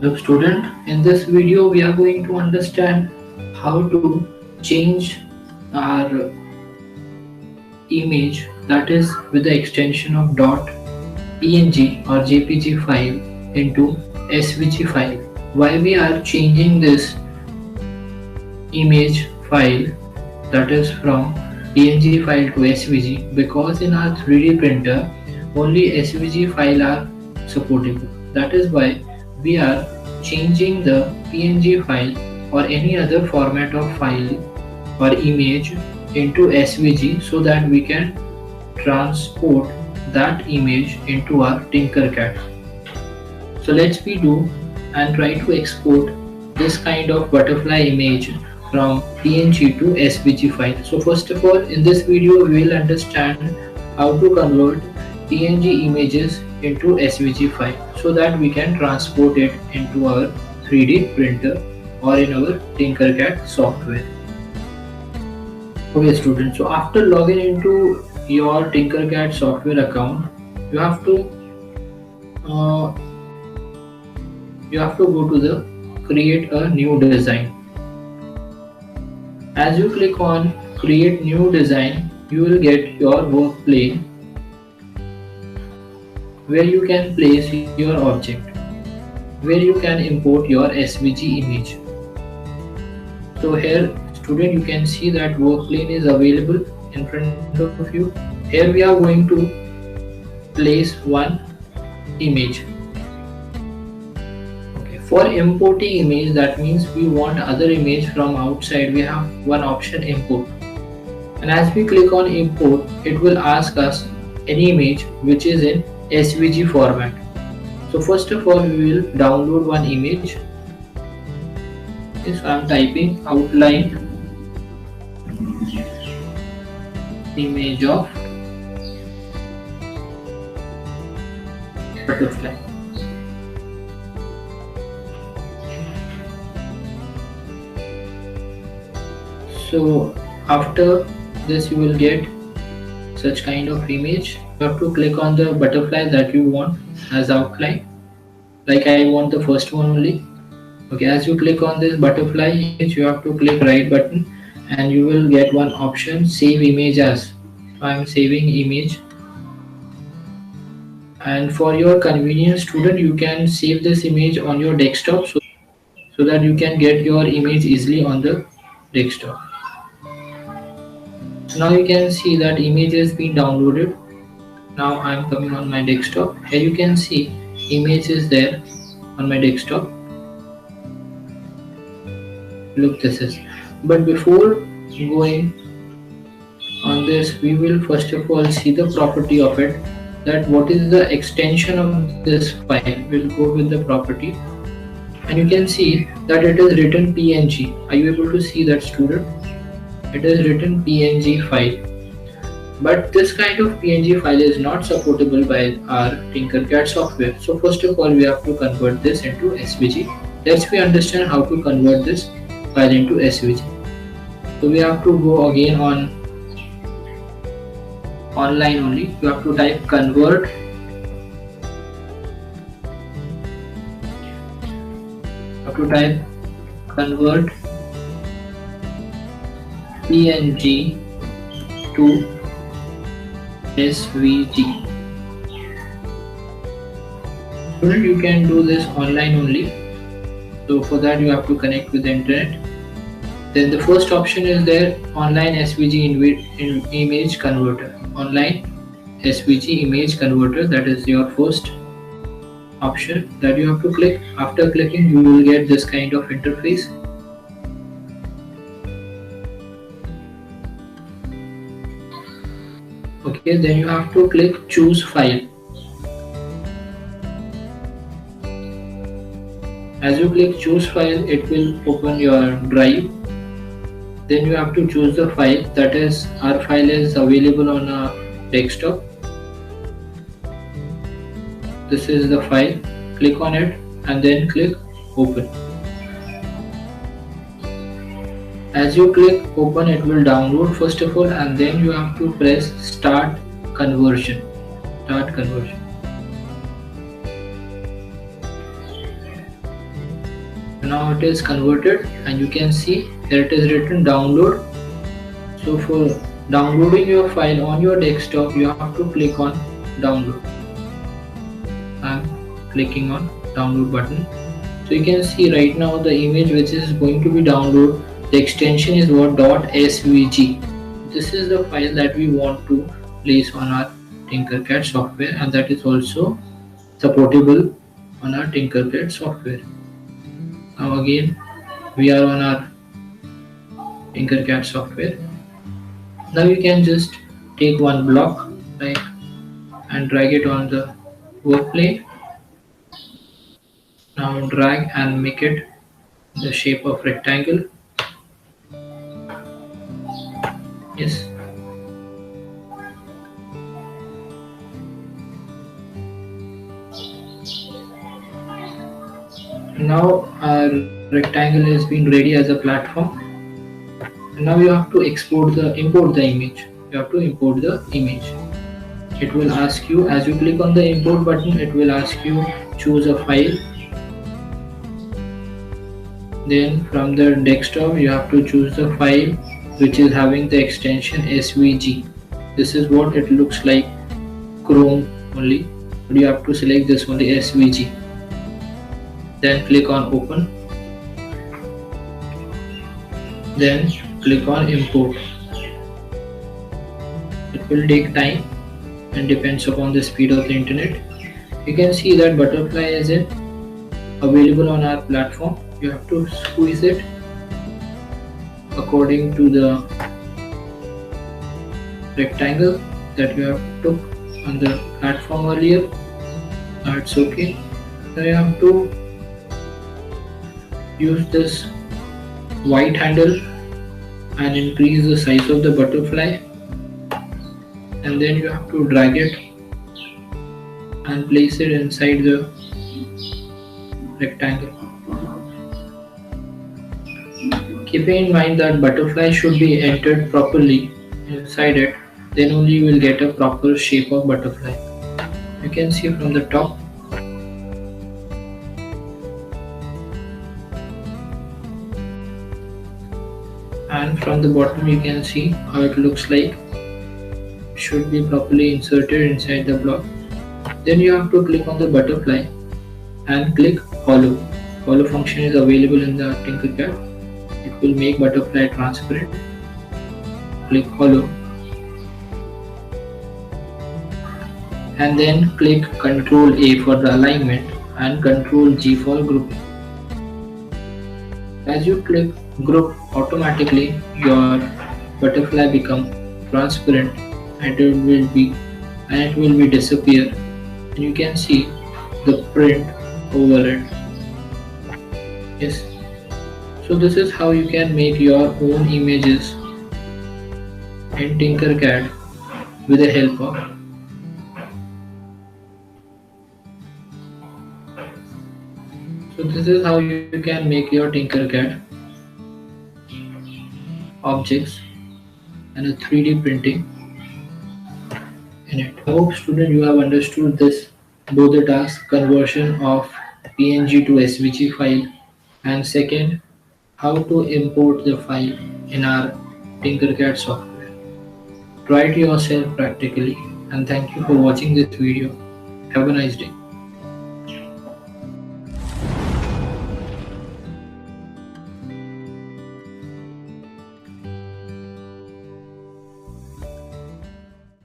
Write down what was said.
Look student, in this video we are going to understand how to change our image, that is with the extension of .png or jpg file into svg file. Why we are changing this image file, that is from png file to svg, because in our 3D printer only svg file are supportable. That is why we are changing the png file or any other format of file or image into svg, so that we can transport that image into our Tinkercad. So let's we do and try to export this kind of butterfly image from PNG to SVG file. So first of all, in this video we will understand how to convert PNG images into SVG file, so that we can transport it into our 3D printer or in our Tinkercad software. Okay students, so after logging into your Tinkercad software account, you have to uh, go to the create a new design. As you click on create new design, you will get your work plane where you can place your object, where you can import your SVG image. So here student, you can see that work plane is available in front of you. Here we are going to place one image. For importing image, that means we want other image from outside, we have one option import. And as we click on import, it will ask us any image which is in SVG format. So first of all, we will download one image. Okay, so I am typing outline image of butterfly. So after this you will get such kind of image. You have to click on the butterfly that you want as outline. Like I want the first one only. Okay, as you click on this butterfly image, you have to click right button and you will get one option, save image as. So I am saving image. And for your convenience student, you can save this image on your desktop, so that you can get your image easily on the desktop. So now you can see that image has been downloaded. Now I am coming on my desktop. Here you can see image is there on my desktop. Look, this is. But before going on this, we will first of all see the property of it. That what is the extension of this file. We'll go with the property. And you can see that it is written PNG. Are you able to see that student? It is written PNG file. But this kind of PNG file is not supportable by our Tinkercad software. So first of all, we have to convert this into SVG. Let's we understand how to convert this file into SVG. So we have to go again on online only. You have to type convert PNG to SVG. You can do this online only. So for that you have to connect with the internet. Then the first option is there, online SVG image converter. Online SVG image converter, that is your first option that you have to click. After clicking, you will get this kind of interface. Okay, then you have to click choose file. As you click choose file, it will open your drive. Then you have to choose the file, that is our file is available on a desktop. This is the file. Click on it and then click open. As you click open, it will download first of all, and then you have to press start conversion. Now it is converted, and you can see here it is written download. So for downloading your file on your desktop, you have to click on download. I'm clicking on download button. So you can see right now the image which is going to be downloaded, the extension is what .svg. This is the file that we want to place on our Tinkercad software, and that is also supportable on our Tinkercad software. Now again we are on our Tinkercad software. Now you can just take one block, right, and drag it on the work plane. Now drag and make it the shape of rectangle. Yes. Now our rectangle has been ready as a platform. And now you have to import the image. You have to import the image. It will ask you, as you click on the import button, it will ask you choose a file. Then from the desktop you have to choose the file which is having the extension SVG. This is what it looks like, Chrome only, but you have to select this only, SVG. Then click on open. Then click on import. It will take time and depends upon the speed of the internet. You can see that butterfly is available on our platform. You have to squeeze it according to the rectangle that you have took on the platform earlier. That's okay. Now you have to use this white handle and increase the size of the butterfly, and then you have to drag it and place it inside the rectangle. Keeping in mind that butterfly should be entered properly inside it, then only you will get a proper shape of butterfly. You can see from the top. And from the bottom you can see how it looks like. Should be properly inserted inside the block. Then you have to click on the butterfly and click hollow. Hollow function is available in the Tinkercad. It will make butterfly transparent. Click hollow and then click Ctrl A for the alignment and Ctrl G for grouping. As you click group, automatically your butterfly become transparent and it will be disappear, and you can see the print over it. Yes. So this is how you can make your own images in Tinkercad with the help of. So this is how you can make your Tinkercad objects and a 3D printing in it. I hope student you have understood this, both the task conversion of PNG to SVG file, and second, how to import the file in our Tinkercad software. Try it yourself practically, and thank you for watching this video. Have a nice day.